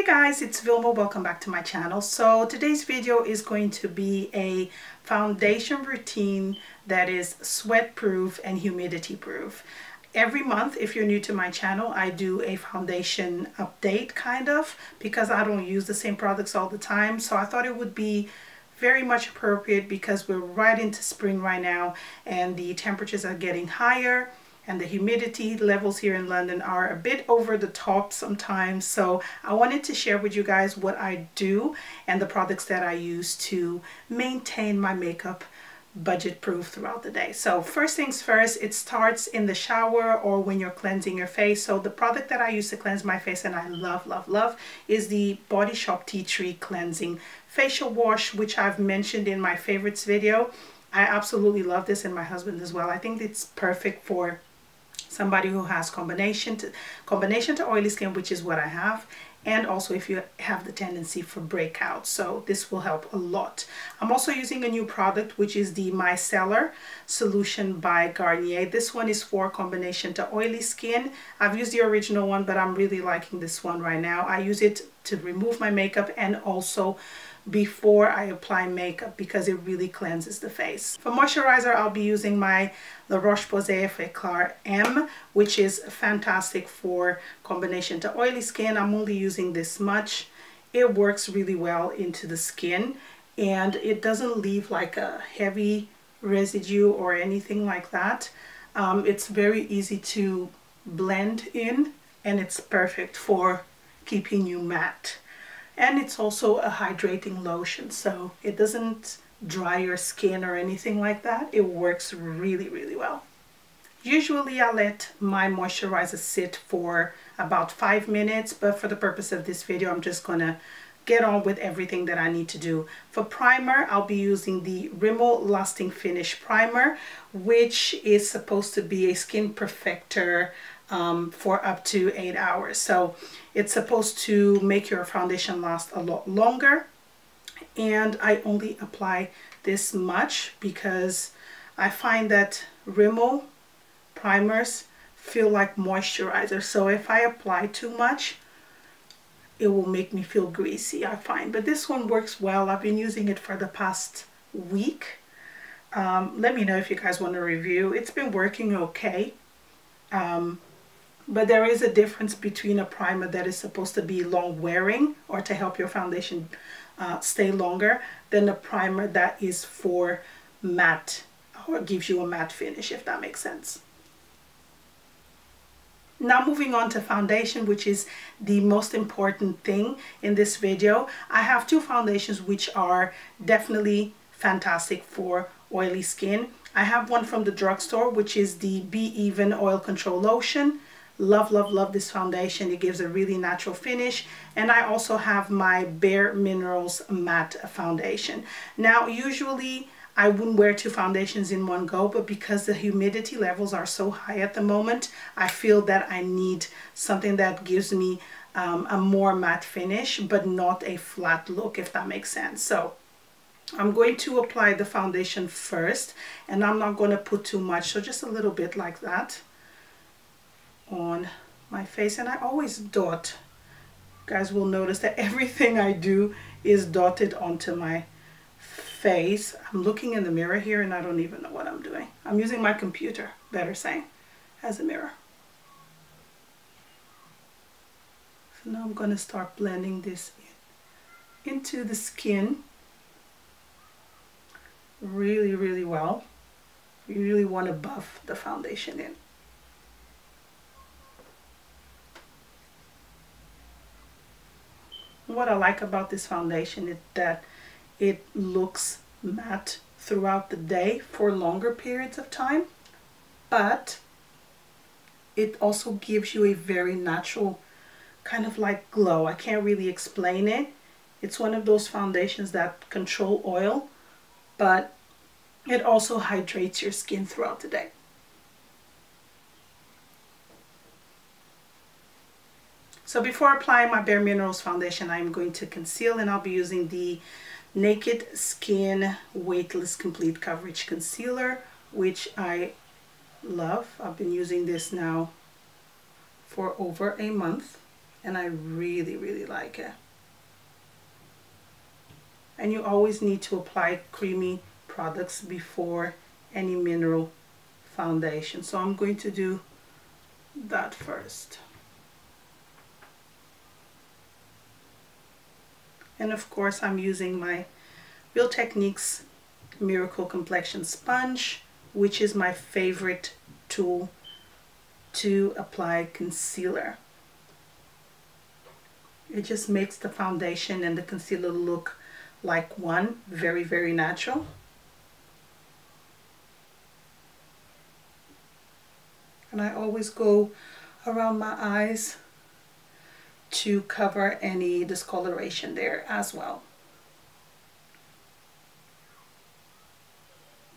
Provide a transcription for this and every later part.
Hey guys, it's Vilma. Welcome back to my channel. So today's video is going to be a foundation routine that is sweat proof and humidity proof. Every month, if you're new to my channel, I do a foundation update kind of, because I don't use the same products all the time. So I thought it would be very much appropriate because we're right into spring right now and the temperatures are getting higher. And the humidity levels here in London are a bit over the top sometimes. So I wanted to share with you guys what I do and the products that I use to maintain my makeup budget proof throughout the day. So first things first, it starts in the shower or when you're cleansing your face. So the product that I use to cleanse my face and I love is the Bodyshop Tea Tree Cleansing Facial Wash, which I've mentioned in my favorites video. I absolutely love this, and my husband as well. I think it's perfect for somebody who has combination to oily skin, which is what I have, and also if you have the tendency for breakouts. So this will help a lot. I'm also using a new product, which is the Micellar solution by Garnier. This one is for combination to oily skin. I've used the original one, but I'm really liking this one right now. I use it to remove my makeup and also before I apply makeup because it really cleanses the face. For moisturizer, I'll be using my Laroche Posay effeclar M, which is fantastic for combination to oily skin. I'm only using this much. It works really well into the skin and it doesn't leave like a heavy residue or anything like that. It's very easy to blend in and it's perfect for keeping you matte. And it's also a hydrating lotion, so it doesn't dry your skin or anything like that. It works really well. Usually I let my moisturizer sit for about 5 minutes, but for the purpose of this video, I'm just gonna get on with everything that I need to do. For primer, I'll be using the Rimmel Lasting Finish primer, which is supposed to be a skin perfector for up to 8 hours. So it's supposed to make your foundation last a lot longer, and I only apply this much because I find that Rimmel primers feel like moisturizer. So if I apply too much, it will make me feel greasy, I find. But this one works well. I've been using it for the past week. Let me know if you guys want a review. It's been working okay. But there is a difference between a primer that is supposed to be long wearing or to help your foundation stay longer than a primer that is for matte or gives you a matte finish, if that makes sense. Now moving on to foundation, which is the most important thing in this video. I have two foundations which are definitely fantastic for oily skin. I have one from the drugstore, which is the Be Even Oil Control Lotion. Love this foundation. It gives a really natural finish. And I also have my Bare Minerals matte foundation. Now usually I wouldn't wear two foundations in one go, but because the humidity levels are so high at the moment, I feel that I need something that gives me a more matte finish but not a flat look, if that makes sense. So I'm going to apply the foundation first, and I'm not going to put too much, so just a little bit like that on my face. And I always dot. You guys will notice that everything I do is dotted onto my face. I'm looking in the mirror here and I don't even know what I'm doing. I'm using my computer, better saying, as a mirror. So now I'm going to start blending this into the skin really well. You really want to buff the foundation in. What I like about this foundation is that it looks matte throughout the day for longer periods of time, but it also gives you a very natural kind of like glow. I can't really explain it. It's one of those foundations that control oil, but it also hydrates your skin throughout the day. So before applying my Bare Minerals foundation, I'm going to conceal, and I'll be using the Naked Skin Weightless Complete Coverage Concealer, which I love. I've been using this now for over a month. and I really, really like it. And you always need to apply creamy products before any mineral foundation. So I'm going to do that first. And of course I'm using my Real Techniques Miracle Complexion Sponge, which is my favorite tool to apply concealer. It just makes the foundation and the concealer look like one, very, very natural. And I always go around my eyes to cover any discoloration there as well.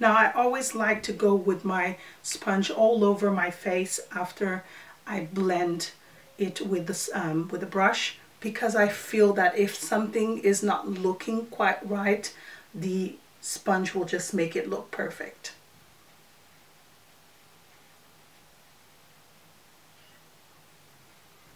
Now I always like to go with my sponge all over my face after I blend it with the brush, because I feel that if something is not looking quite right, the sponge will just make it look perfect.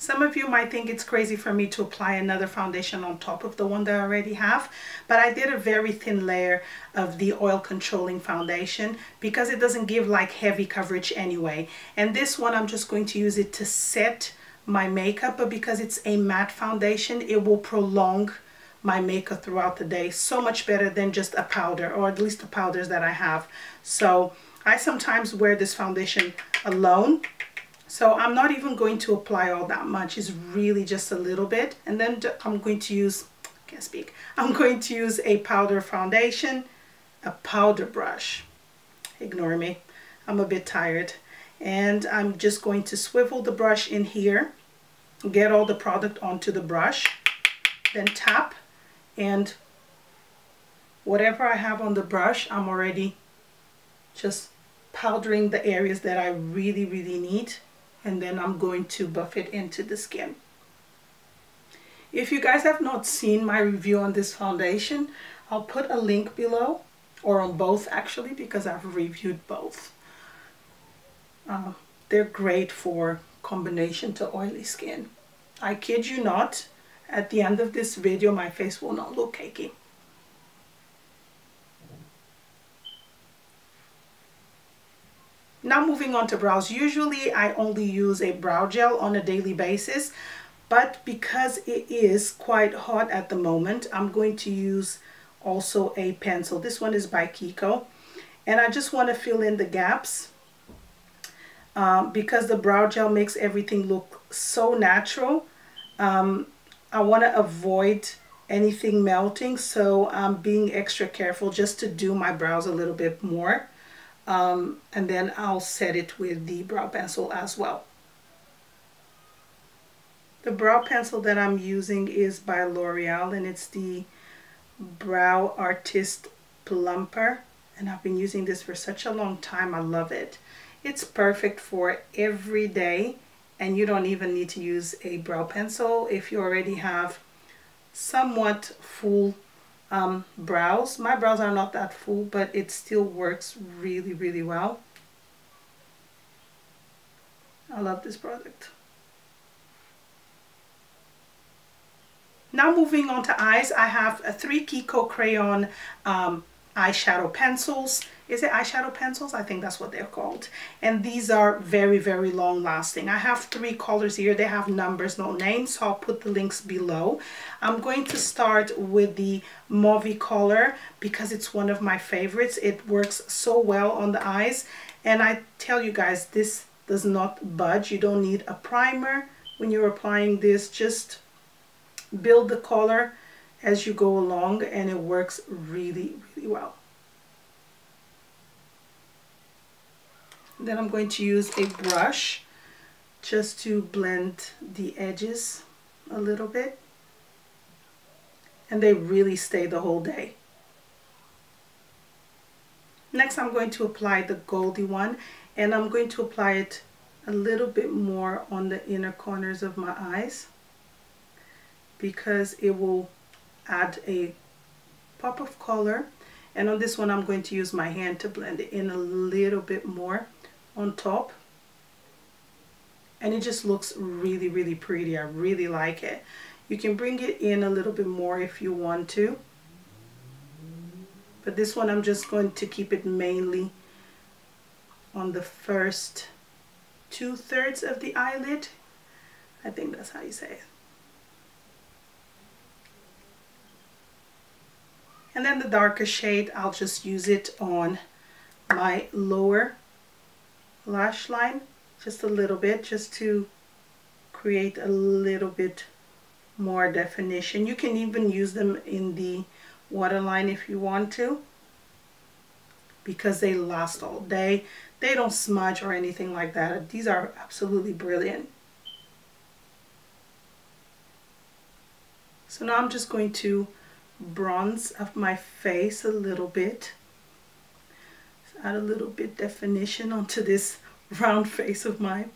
Some of you might think it's crazy for me to apply another foundation on top of the one that I already have, but I did a very thin layer of the oil controlling foundation because it doesn't give like heavy coverage anyway. And this one I'm just going to use it to set my makeup, but because it's a matte foundation, it will prolong my makeup throughout the day so much better than just a powder, or at least the powders that I have. So I sometimes wear this foundation alone, so I'm not even going to apply all that much. It's really just a little bit, and then I'm going to use, I'm going to use a powder foundation, a powder brush. Ignore me, I'm a bit tired. And I'm just going to swivel the brush in here, get all the product onto the brush, then tap, and whatever I have on the brush, I'm already just powdering the areas that I really, really need, and then I'm going to buff it into the skin. If you guys have not seen my review on this foundation, I'll put a link below, or on both actually, because I've reviewed both. They're great for combination to oily skin. I kid you not, at the end of this video my face will not look cakey. Now moving on to brows. Usually I only use a brow gel on a daily basis, but because it is quite hot at the moment, I'm going to use also a pencil. This one is by Kiko, and I just want to fill in the gaps. Because the brow gel makes everything look so natural, I want to avoid anything melting, so I'm being extra careful just to do my brows a little bit more, and then I'll set it with the brow pencil as well. The brow pencil that I'm using is by L'Oreal, and it's the Brow Artist Plumper, and I've been using this for such a long time. I love it. It's perfect for every day, and you don't even need to use a brow pencil if you already have somewhat full brows. My brows are not that full, but it still works really, really well. I love this product. Now moving on to eyes, I have 3 Kiko crayon eyeshadow pencils. Is it eyeshadow pencils? I think that's what they're called. And these are very, very long lasting. I have 3 colors here. They have numbers, no names, so I'll put the links below. I'm going to start with the mauve color because it's one of my favorites. It works so well on the eyes. And I tell you guys, this does not budge. You don't need a primer when you're applying this. Just build the color as you go along, and it works really, really well. Then I'm going to use a brush just to blend the edges a little bit, and they really stay the whole day. Next I'm going to apply the goldy one, and I'm going to apply it a little bit more on the inner corners of my eyes because it will add a pop of color. And on this one I'm going to use my hand to blend it in a little bit more on top, and it just looks really, really pretty. I really like it. You can bring it in a little bit more if you want to, but this one I'm just going to keep it mainly on the first 2/3 of the eyelid. I think that's how you say it. And then the darker shade, I'll just use it on my lower lash line, just a little bit, just to create a little bit more definition. You can even use them in the waterline if you want to, because they last all day. They don't smudge or anything like that. These are absolutely brilliant. So now I'm just going to bronze up my face a little bit. Add a little bit definition onto this round face of mine.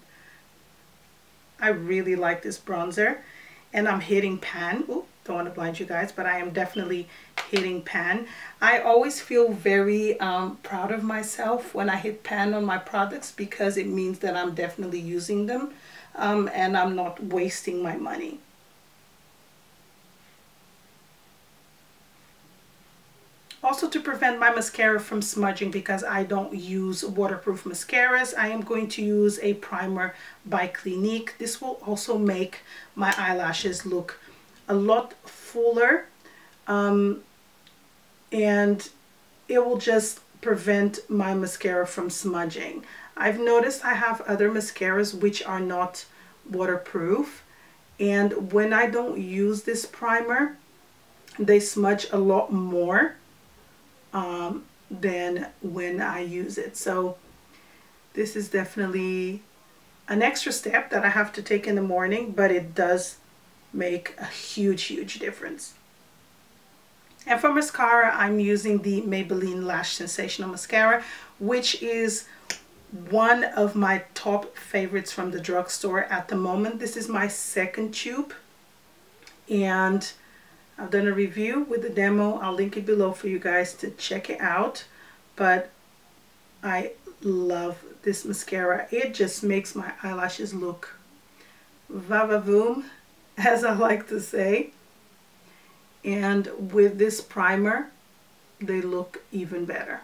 I really like this bronzer, and I'm hitting pan. Ooh, don't want to blind you guys, but I am definitely hitting pan. I always feel very proud of myself when I hit pan on my products, because it means that I'm definitely using them and I'm not wasting my money. Also, to prevent my mascara from smudging, because I don't use waterproof mascaras, I am going to use a primer by Clinique. This will also make my eyelashes look a lot fuller, and it will just prevent my mascara from smudging. I've noticed I have other mascaras which are not waterproof, and when I don't use this primer, they smudge a lot more than when I use it. So this is definitely an extra step that I have to take in the morning, but it does make a huge difference. And for mascara, I'm using the Maybelline Lash Sensational Mascara, which is one of my top favorites from the drugstore at the moment. This is my second tube, and I've done a review with the demo. I'll link it below for you guys to check it out. But I love this mascara. It just makes my eyelashes look va-va-voom, as I like to say. And with this primer, they look even better.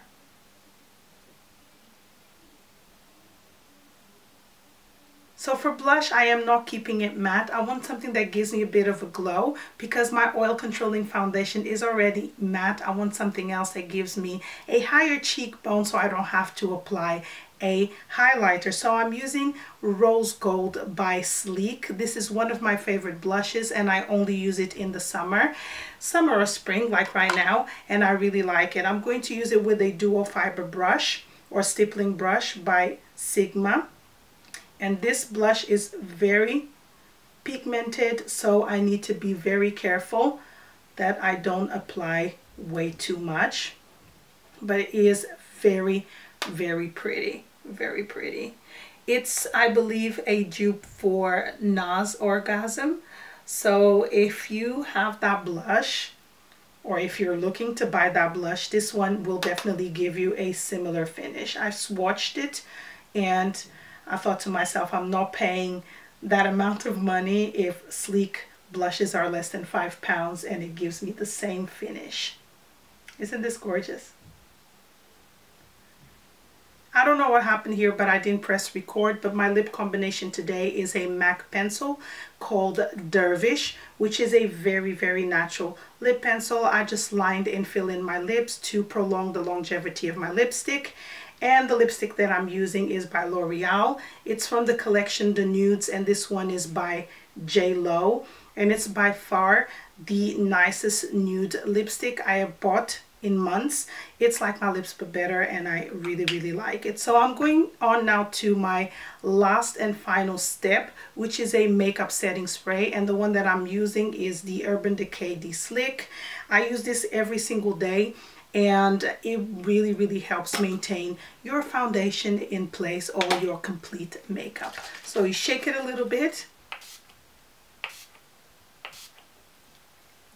So for blush, I am not keeping it matte. I want something that gives me a bit of a glow, because my oil controlling foundation is already matte. I want something else that gives me a higher cheekbone so I don't have to apply a highlighter. So I'm using Rose Gold by Sleek. This is one of my favorite blushes, and I only use it in the summer or spring, like right now, and I really like it. I'm going to use it with a dual fiber brush or stippling brush by Sigma. And this blush is very pigmented, so I need to be very careful that I don't apply way too much. But it is very pretty, very pretty. It's, I believe, a dupe for NARS Orgasm. So if you have that blush, or if you're looking to buy that blush, this one will definitely give you a similar finish. I've swatched it, and I thought to myself, I'm not paying that amount of money if Sleek blushes are less than £5 and it gives me the same finish. Isn't this gorgeous? I don't know what happened here, but I didn't press record, but my lip combination today is a MAC pencil called Dervish, which is a very natural lip pencil. I just lined and fill in my lips to prolong the longevity of my lipstick. And the lipstick that I'm using is by L'Oreal. It's from the collection The Nudes, and this one is by J Lo, and it's by far the nicest nude lipstick I have bought in months. It's like my lips but better, and I really like it. So I'm going on now to my last and final step, which is a makeup setting spray, and the one that I'm using is the Urban Decay Di-slick. I use this every single day, and it really helps maintain your foundation in place or your complete makeup. So you shake it a little bit,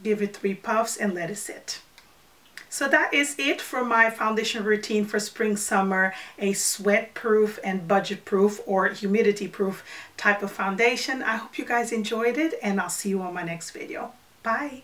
give it 3 puffs, and let it sit. So that is it for my foundation routine for spring summer, a sweat proof and budget proof or humidity proof type of foundation. I hope you guys enjoyed it, and I'll see you on my next video. Bye.